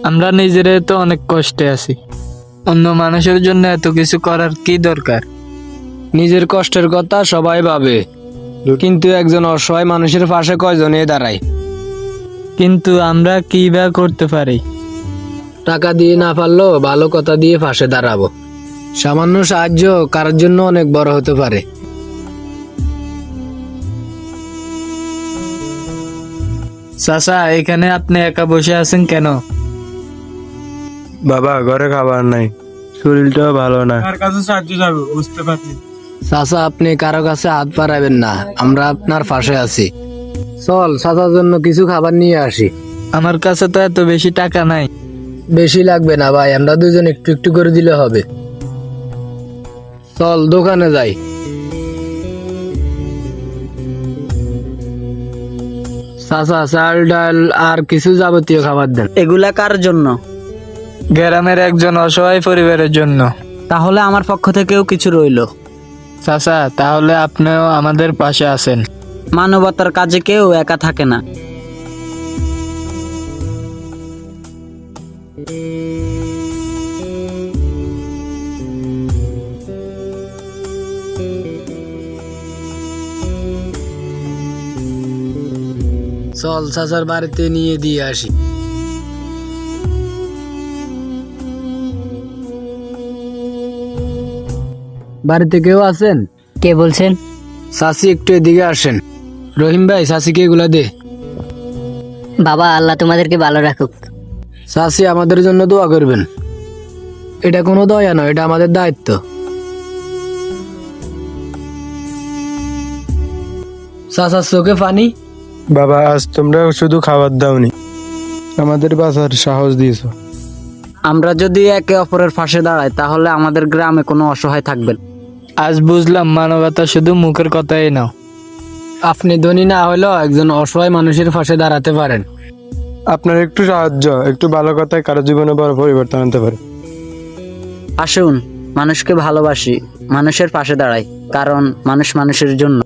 আমরা নিজেরা তো অনেক কষ্টে আছি, অন্য মানুষের জন্য এত কিছু করার কি দরকার? নিজের কষ্টের কথা সবাই ভাবে, কিন্তু একজন অসহায় মানুষের পাশে কয়জনে দাঁড়ায়? কিন্তু আমরা কি বা করতে পারি? টাকা দিয়ে না পারলেও ভালো কথা দিয়ে পাশে দাঁড়াবো। সামান্য সাহায্য কারোর জন্য অনেক বড় হতে পারে। চাচা, এখানে আপনি একা বসে আছেন কেন? বাবা, ঘরে খাবার নাই, শরীরটাও ভালো না। চাচা, আপনি কারো কাছে হাত বাড়াবেন না, আমরা আপনার পাশে আছি। চল, চাচার জন্য কিছু খাবার নিয়ে আসি। আমার কাছে তো এত বেশি টাকা নাই। বেশি লাগবে না ভাই, আমরা দুজন একটু একটু করে দিলে হবে। চল দোকানে যাই। চাচা, চাল ডাল আর কিছু যাবতীয় খাবার দেন। এগুলা কার জন্য? গ্রামের একজন অসহায় পরিবারের জন্য। তাহলে আমার পক্ষ থেকেও কিছু রইলো। চাচা, তাহলে আপনিও আমাদের পাশে আছেন। মানবতার কাজে কেউ একা থাকে না। চল চাচার বাড়িতে নিয়ে দিয়ে আসি। বাড়িতে কেউ আছেন? কে বলছেন? চাচি, একটু এদিকে আসেন। রহিম ভাই, চাচিকে এগুলা দে। বাবা, আল্লাহ তোমাদেরকে ভালো রাখুক। চাচি, আমাদের জন্য দোয়া করবেন। এটা কোনো দয়া নয়, এটা আমাদের দায়িত্ব। চাচার চোখে পানি। বাবা, আজ তোমরা শুধু খাবার দাওনি, আমাদের বাঁচার সাহস দিয়েছো। আমরা যদি একে অপরের পাশে দাঁড়াই তাহলে আমাদের গ্রামে কোনো অসহায় থাকবে না। আজ বুঝলাম মানবতা শুধু মুখের কথাই নাও। আপনি ধনী না হলেও একজন অসহায় মানুষের পাশে দাঁড়াতে পারেন। আপনার একটু সাহায্য, একটু ভালো কথায় কারো জীবনে বড় পরিবর্তন আনতে পারে। আসুন, মানুষকে ভালোবাসি, মানুষের পাশে দাঁড়াই, কারণ মানুষ মানুষের জন্য।